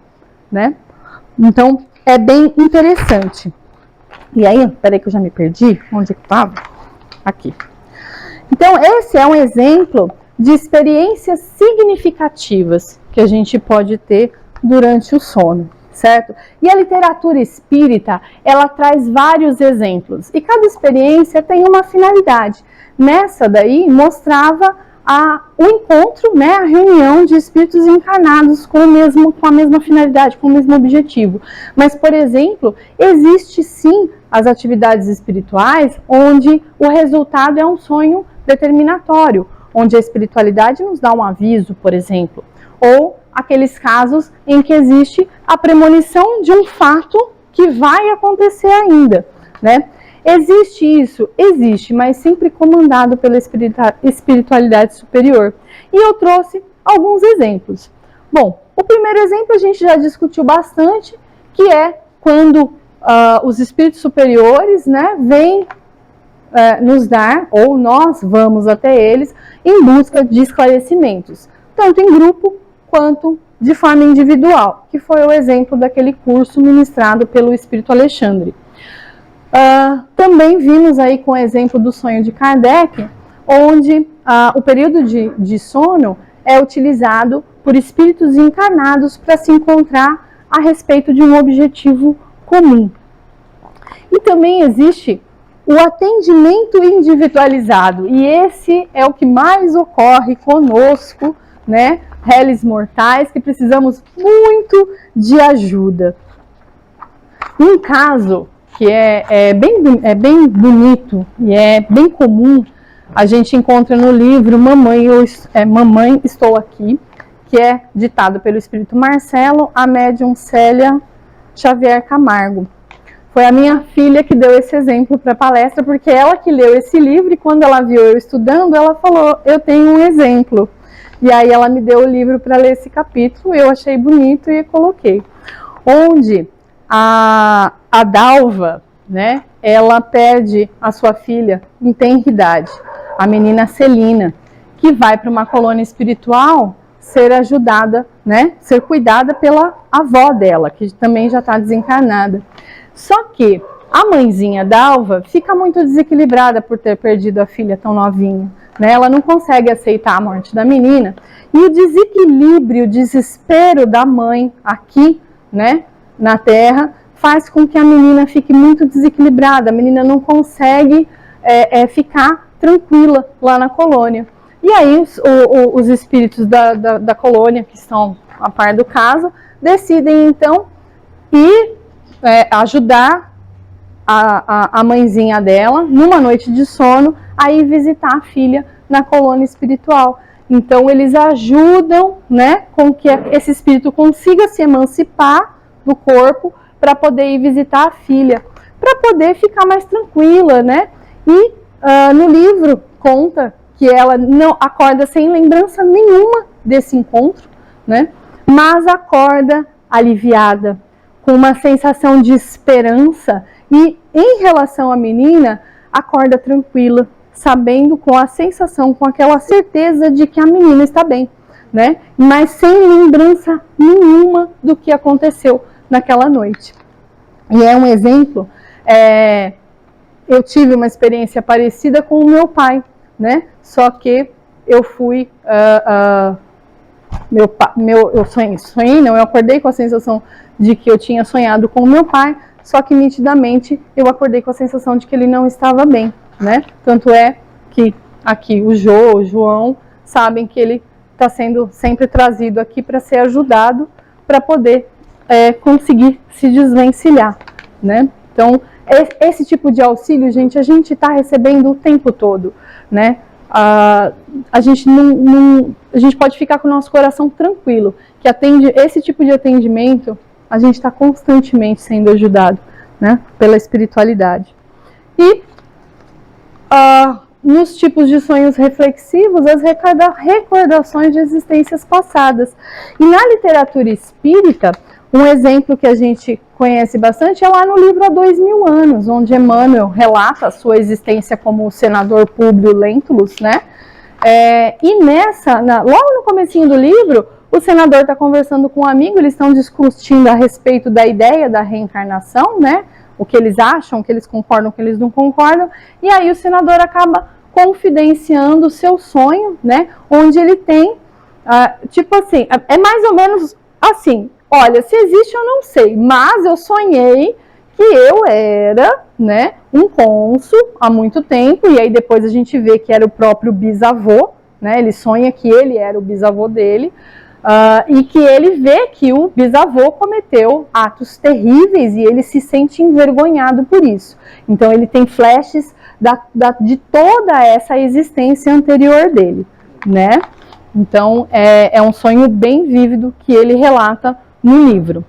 né? Então, é bem interessante. E aí, peraí que eu já me perdi, onde é que estava? Aqui. Então, esse é um exemplo de experiências significativas que a gente pode ter durante o sono, certo? E a literatura espírita, ela traz vários exemplos, e cada experiência tem uma finalidade. Nessa daí, mostrava o encontro, né, a reunião de espíritos encarnados com a mesma finalidade, com o mesmo objetivo. Mas, por exemplo, existe sim as atividades espirituais onde o resultado é um sonho determinatório, onde a espiritualidade nos dá um aviso, por exemplo, ou aqueles casos em que existe a premonição de um fato que vai acontecer ainda, né? Existe isso? Existe, mas sempre comandado pela espiritualidade superior. E eu trouxe alguns exemplos. Bom, o primeiro exemplo a gente já discutiu bastante, que é quando os espíritos superiores, né, vêm nos dar, ou nós vamos até eles, em busca de esclarecimentos, tanto em grupo quanto de forma individual, que foi o exemplo daquele curso ministrado pelo Espírito Alexandre. Também vimos aí com o exemplo do sonho de Kardec, onde o período de sono é utilizado por espíritos encarnados para se encontrar a respeito de um objetivo comum. E também existe o atendimento individualizado, e esse é o que mais ocorre conosco, né, réis mortais, que precisamos muito de ajuda. Um caso que é bem bonito e é bem comum, a gente encontra no livro Mamãe, Mamãe Estou Aqui, que é ditado pelo Espírito Marcelo, a médium Célia Xavier Camargo. Foi a minha filha que deu esse exemplo para a palestra, porque ela que leu esse livro e quando ela viu eu estudando, ela falou, eu tenho um exemplo. E aí ela me deu o livro para ler esse capítulo, eu achei bonito e coloquei. Onde a Dalva, né, ela pede a sua filha em tenra idade, a menina Celina, que vai para uma colônia espiritual ser ajudada, né, ser cuidada pela avó dela, que também já está desencarnada. Só que a mãezinha Dalva fica muito desequilibrada por ter perdido a filha tão novinha, né? Ela não consegue aceitar a morte da menina. E o desequilíbrio, o desespero da mãe aqui, né, na Terra, faz com que a menina fique muito desequilibrada. A menina não consegue ficar tranquila lá na colônia. E aí os espíritos da colônia, que estão a par do caso, decidem então ir ajudar a mãezinha dela, numa noite de sono, a ir visitar a filha na colônia espiritual. Então eles ajudam, né, com que esse espírito consiga se emancipar do corpo para poder ir visitar a filha, para poder ficar mais tranquila, né? E no livro conta que ela não acorda sem lembrança nenhuma desse encontro, né? Mas acorda aliviada, com uma sensação de esperança e, em relação à menina, acorda tranquila, sabendo, com a sensação, com aquela certeza de que a menina está bem, né? Mas sem lembrança nenhuma do que aconteceu naquela noite. E é um exemplo, eu tive uma experiência parecida com o meu pai, né? Só que eu fui... eu sonhei, não, eu acordei com a sensação de que eu tinha sonhado com o meu pai, só que nitidamente eu acordei com a sensação de que ele não estava bem, né? Tanto é que aqui o João, sabem que ele está sendo sempre trazido aqui para ser ajudado, para poder conseguir se desvencilhar, né? Então, esse tipo de auxílio, gente, a gente está recebendo o tempo todo, né? A gente pode ficar com o nosso coração tranquilo, que esse tipo de atendimento, a gente está constantemente sendo ajudado, né, pela espiritualidade. E nos tipos de sonhos reflexivos, as recordações de existências passadas. E na literatura espírita, um exemplo que a gente conhece bastante é lá no livro Há 2000 Anos, onde Emmanuel relata a sua existência como o senador Públio Lentulus, né? E logo no comecinho do livro, o senador está conversando com um amigo, eles estão discutindo a respeito da ideia da reencarnação, né? O que eles acham, o que eles concordam, o que eles não concordam, e aí o senador acaba confidenciando o seu sonho, né? Onde ele tem, tipo assim, é mais ou menos assim, olha, se existe eu não sei, mas eu sonhei que eu era, né, um cônsul há muito tempo, e aí depois a gente vê que era o próprio bisavô, né? Ele sonha que ele era o bisavô dele, e que ele vê que o bisavô cometeu atos terríveis e ele se sente envergonhado por isso. Então ele tem flashes de toda essa existência anterior dele, né? Então é um sonho bem vívido que ele relata no livro.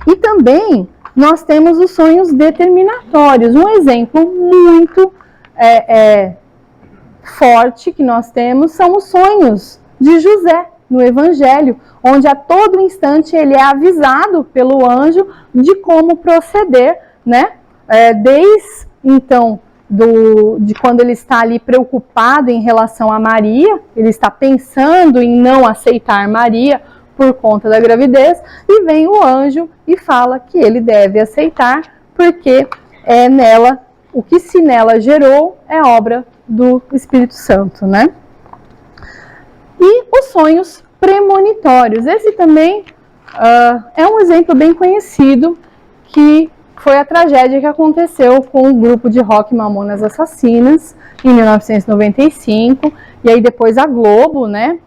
E também nós temos os sonhos determinatórios. Um exemplo muito forte que nós temos são os sonhos de José, no Evangelho, onde a todo instante ele é avisado pelo anjo de como proceder, né? Desde então, de quando ele está ali preocupado em relação a Maria, ele está pensando em não aceitar Maria por conta da gravidez, e vem o anjo e fala que ele deve aceitar, porque é nela, o que se nela gerou é obra do Espírito Santo, né? E os sonhos premonitórios. Esse também é um exemplo bem conhecido, que foi a tragédia que aconteceu com o grupo de rock Mamonas Assassinas, em 1995, e aí depois a Globo, né,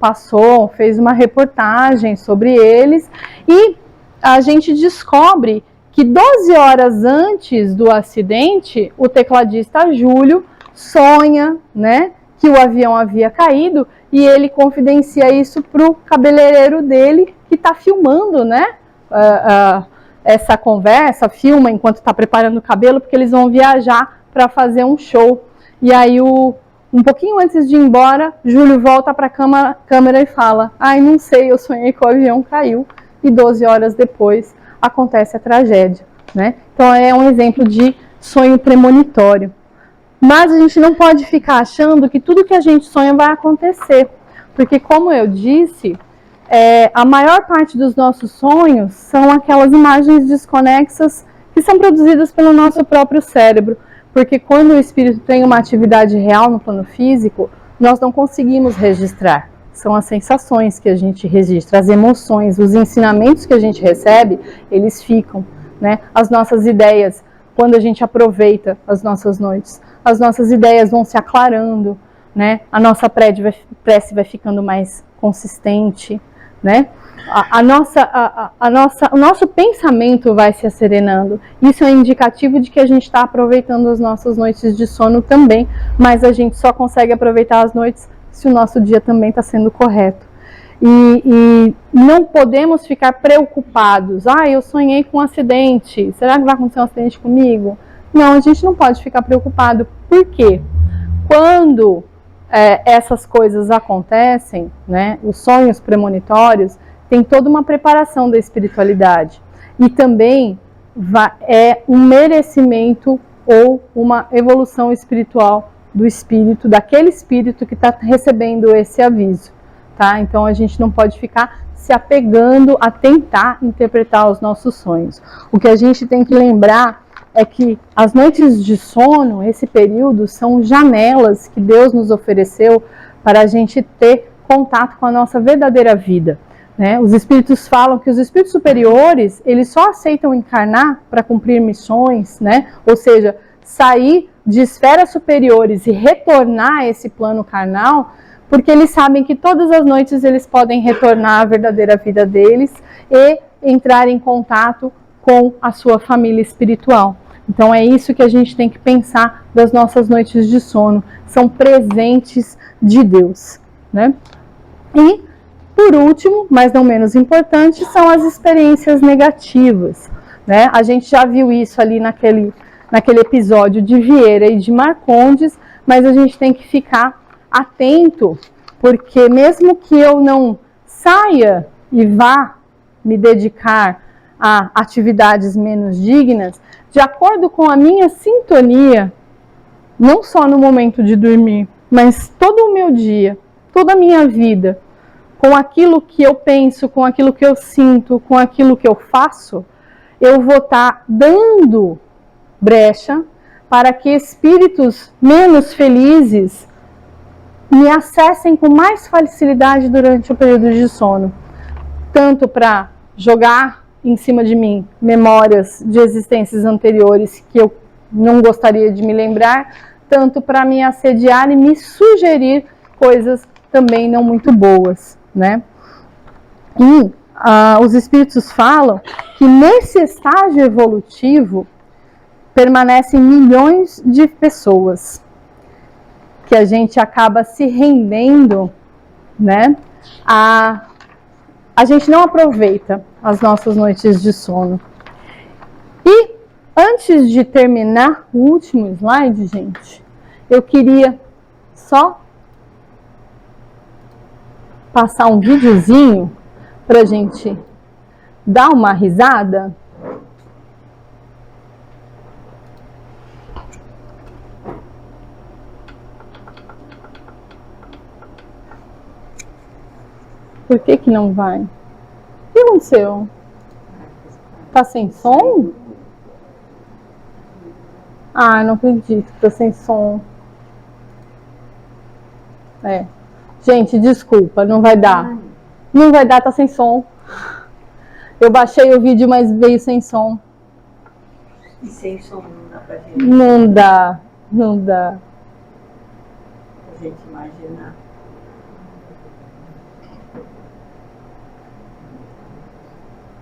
fez uma reportagem sobre eles, e a gente descobre que 12 horas antes do acidente, o tecladista Júlio sonha, né, que o avião havia caído, e ele confidencia isso para o cabeleireiro dele, que está filmando, né, essa conversa, filma enquanto está preparando o cabelo, porque eles vão viajar para fazer um show. E aí, um pouquinho antes de ir embora, Júlio volta para a câmera e fala: ai, não sei, eu sonhei que o avião caiu. E 12 horas depois acontece a tragédia, né? Então é um exemplo de sonho premonitório. Mas a gente não pode ficar achando que tudo que a gente sonha vai acontecer, porque, como eu disse, a maior parte dos nossos sonhos são aquelas imagens desconexas que são produzidas pelo nosso próprio cérebro, porque quando o espírito tem uma atividade real no plano físico, nós não conseguimos registrar. São as sensações que a gente registra, as emoções, os ensinamentos que a gente recebe, eles ficam, né? As nossas ideias, quando a gente aproveita as nossas noites, as nossas ideias vão se aclarando, né? A nossa prece vai ficando mais consistente, né? O nosso pensamento vai se asserenando. Isso é indicativo de que a gente está aproveitando as nossas noites de sono também, mas a gente só consegue aproveitar as noites se o nosso dia também está sendo correto. E não podemos ficar preocupados. Eu sonhei com um acidente. Será que vai acontecer um acidente comigo? Não, a gente não pode ficar preocupado. Por quê? Quando essas coisas acontecem, né, os sonhos premonitórios, tem toda uma preparação da espiritualidade. E também é um merecimento ou uma evolução espiritual do espírito, daquele espírito que está recebendo esse aviso. Tá? Então a gente não pode ficar se apegando a tentar interpretar os nossos sonhos. O que a gente tem que lembrar é que as noites de sono, esse período, são janelas que Deus nos ofereceu para a gente ter contato com a nossa verdadeira vida, né? Os espíritos falam que os espíritos superiores, eles só aceitam encarnar para cumprir missões, né? Ou seja, sair de esferas superiores e retornar a esse plano carnal, porque eles sabem que todas as noites eles podem retornar à verdadeira vida deles e entrar em contato com a sua família espiritual. Então é isso que a gente tem que pensar das nossas noites de sono. São presentes de Deus, né? E, por último, mas não menos importante, são as experiências negativas, né? A gente já viu isso ali naquele episódio de Vieira e de Marcondes, mas a gente tem que ficar atento, porque mesmo que eu não saia e vá me dedicar a atividades menos dignas, de acordo com a minha sintonia, não só no momento de dormir, mas todo o meu dia, toda a minha vida, com aquilo que eu penso, com aquilo que eu sinto, com aquilo que eu faço, eu vou estar dando brecha para que espíritos menos felizes me acessem com mais facilidade durante o período de sono, tanto para jogar em cima de mim memórias de existências anteriores que eu não gostaria de me lembrar, tanto para me assediar e me sugerir coisas também não muito boas, né? E os espíritos falam que nesse estágio evolutivo permanecem milhões de pessoas, que a gente acaba se rendendo, né? A gente não aproveita as nossas noites de sono. E antes de terminar o último slide, gente, eu queria só passar um videozinho pra gente dar uma risada. Por que não vai? O que aconteceu? Tá sem som? Ah, não acredito que tá sem som. Gente, desculpa, não vai dar. Não vai dar, tá sem som. Eu baixei o vídeo, mas veio sem som. E sem som não dá pra ver. Não dá, não dá. A gente imaginar.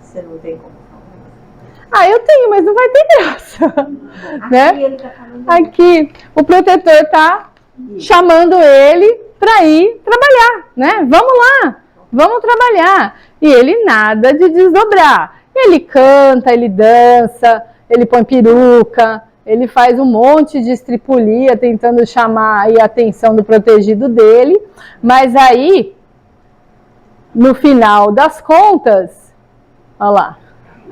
Você não tem como falar. Ah, eu tenho, mas não vai ter graça. Aqui Né? ele tá falando. Aqui, o protetor tá chamando ele para ir trabalhar, né? Vamos lá, vamos trabalhar. E ele nada de desdobrar. Ele canta, ele dança, ele põe peruca, ele faz um monte de estripulia tentando chamar aí a atenção do protegido dele. Mas aí, no final das contas, olha lá,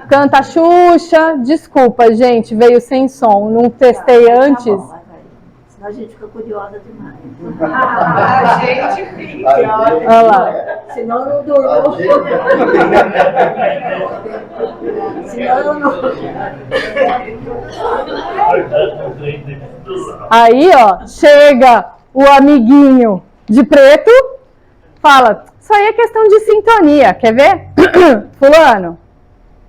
canta a Xuxa. Desculpa, gente, veio sem som, não testei antes. Tá bom, senão a gente fica curiosa demais. A gente fica. Olha lá. Senão eu não durmo. Senão eu não. Aí, ó, chega o amiguinho de preto, fala, isso aí é questão de sintonia, quer ver? Fulano.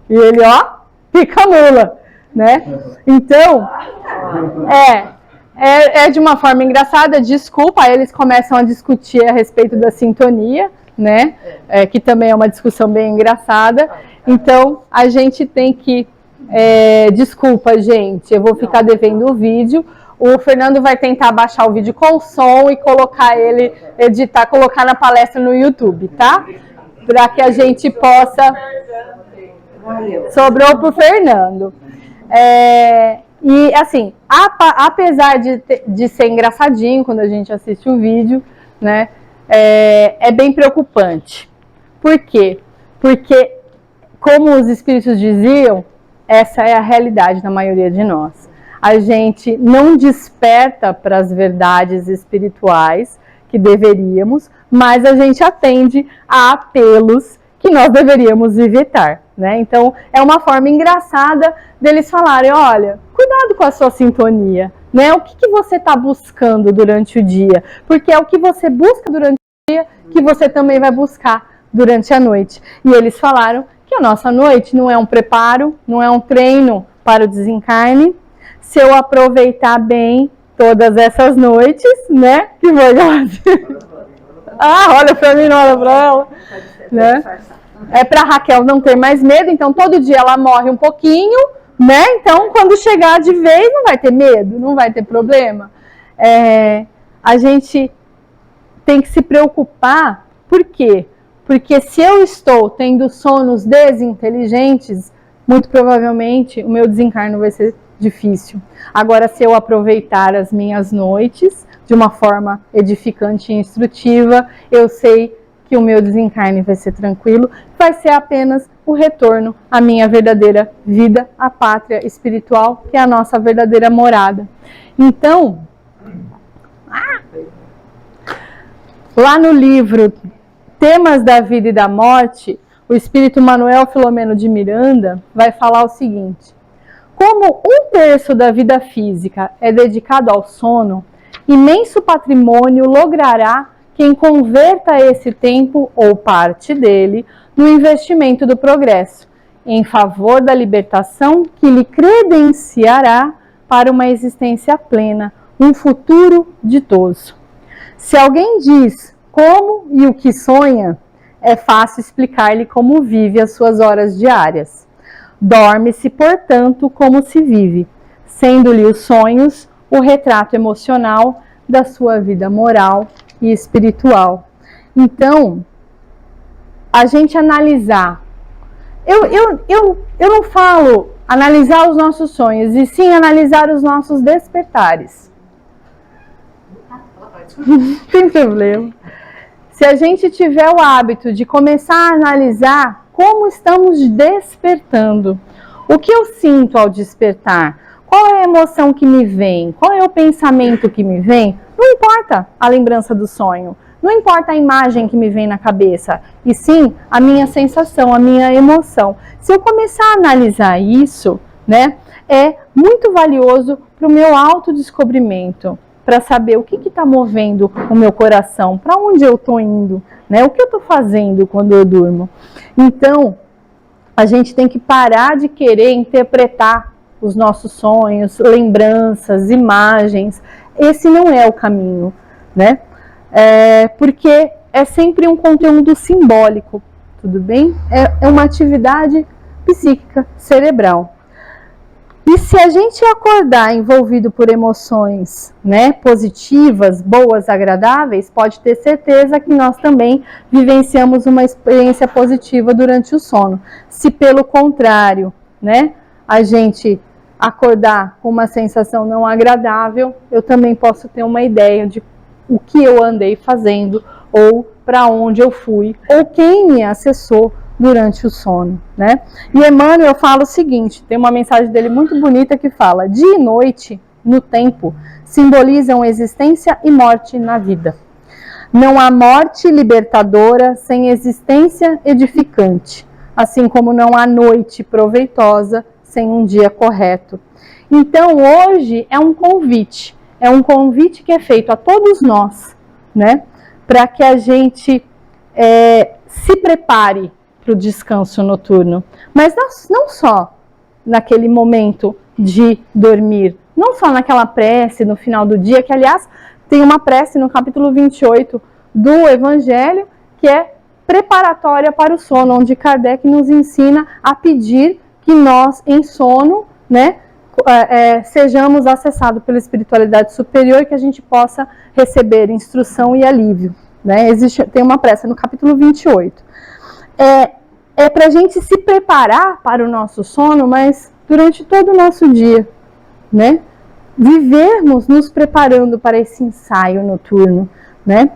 E ele, ó, fica mula, né? Então, é de uma forma engraçada, desculpa, aí eles começam a discutir a respeito da sintonia, né? Que também é uma discussão bem engraçada. Então, a gente tem que... desculpa, gente, eu vou ficar devendo o vídeo. O Fernando vai tentar baixar o vídeo com som e colocar ele, editar, colocar na palestra no YouTube, tá? Para que a gente possa... Sobrou pro Fernando. E assim, apesar de ser engraçadinho quando a gente assiste o vídeo, né? É bem preocupante. Por quê? Porque, como os espíritos diziam, essa é a realidade da maioria de nós. A gente não desperta para as verdades espirituais que deveríamos, mas a gente atende a apelos que nós deveríamos evitar, né? Então, é uma forma engraçada deles falarem, olha, cuidado com a sua sintonia, né? O que você está buscando durante o dia? Porque é o que você busca durante o dia que você também vai buscar durante a noite. E eles falaram que a nossa noite não é um preparo, não é um treino para o desencarne. Se eu aproveitar bem todas essas noites, né? Que foi... Ah, olha pra mim, não olha pra ela. Né? É para Raquel não ter mais medo, então todo dia ela morre um pouquinho, né? Então quando chegar de vez não vai ter medo, não vai ter problema. A gente tem que se preocupar, por quê? Porque se eu estou tendo sonos desinteligentes, muito provavelmente o meu desencarno vai ser difícil. Agora, se eu aproveitar as minhas noites de uma forma edificante e instrutiva, eu sei que o meu desencarne vai ser tranquilo, vai ser apenas o retorno à minha verdadeira vida, à pátria espiritual, que é a nossa verdadeira morada. Então, lá no livro Temas da Vida e da Morte, o espírito Manuel Filomeno de Miranda vai falar o seguinte: como 1/3 da vida física é dedicado ao sono, imenso patrimônio logrará quem converta esse tempo ou parte dele no investimento do progresso, em favor da libertação que lhe credenciará para uma existência plena, um futuro ditoso. Se alguém diz como e o que sonha, é fácil explicar-lhe como vive as suas horas diárias. Dorme-se, portanto, como se vive, sendo-lhe os sonhos o retrato emocional da sua vida moral e espiritual. Então, a gente analisar. Eu não falo analisar os nossos sonhos, e sim analisar os nossos despertares. Sem problema. se a gente tiver o hábito de começar a analisar como estamos despertando, o que eu sinto ao despertar, qual é a emoção que me vem, qual é o pensamento que me vem, não importa a lembrança do sonho, não importa a imagem que me vem na cabeça, e sim a minha sensação, a minha emoção. Se eu começar a analisar isso, né, é muito valioso para o meu autodescobrimento, para saber o que está movendo o meu coração, para onde eu estou indo, né, o que eu estou fazendo quando eu durmo. Então, a gente tem que parar de querer interpretar os nossos sonhos, lembranças, imagens. Esse não é o caminho, né? Porque é sempre um conteúdo simbólico, tudo bem? É uma atividade psíquica, cerebral. E se a gente acordar envolvido por emoções, né, positivas, boas, agradáveis, pode ter certeza que nós também vivenciamos uma experiência positiva durante o sono. Se pelo contrário, né, a gente acordar com uma sensação não agradável, eu também posso ter uma ideia de o que eu andei fazendo, ou para onde eu fui, ou quem me acessou durante o sono, né? E Emmanuel fala o seguinte, tem uma mensagem dele muito bonita que fala: dia e noite, no tempo, simbolizam existência e morte na vida. Não há morte libertadora sem existência edificante, assim como não há noite proveitosa sem um dia correto. Então, hoje é um convite que é feito a todos nós, né? Para que a gente se prepare para o descanso noturno, mas não só naquele momento de dormir, não só naquela prece no final do dia, que aliás tem uma prece no capítulo 28 do Evangelho, que é preparatória para o sono, onde Kardec nos ensina a pedir que nós, em sono, né, sejamos acessados pela espiritualidade superior e que a gente possa receber instrução e alívio, né? Tem uma prece no capítulo 28. É para a gente se preparar para o nosso sono, mas durante todo o nosso dia, né? Vivermos nos preparando para esse ensaio noturno, né?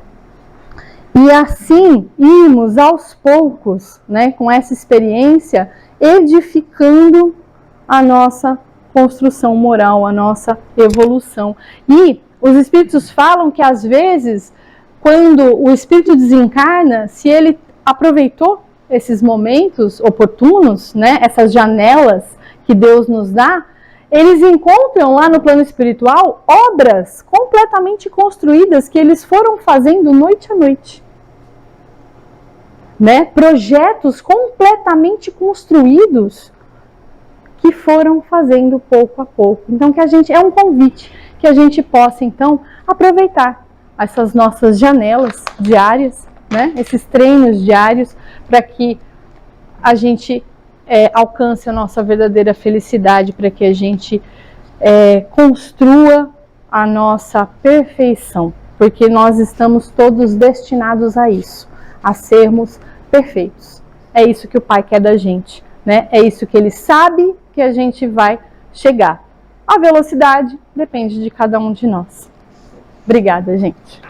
E assim irmos aos poucos, né, com essa experiência, edificando a nossa construção moral, a nossa evolução. E os espíritos falam que às vezes, quando o espírito desencarna, se ele aproveitou esses momentos oportunos, né, essas janelas que Deus nos dá, eles encontram lá no plano espiritual obras completamente construídas que eles foram fazendo noite a noite, né? Projetos completamente construídos que foram fazendo pouco a pouco. Então, é um convite que a gente possa, então, aproveitar essas nossas janelas diárias, né? Esses treinos diários, para que a gente alcance a nossa verdadeira felicidade, para que a gente construa a nossa perfeição, porque nós estamos todos destinados a isso, a sermos perfeitos. É isso que o Pai quer da gente, né? É isso que Ele sabe que a gente vai chegar. A velocidade depende de cada um de nós. Obrigada, gente.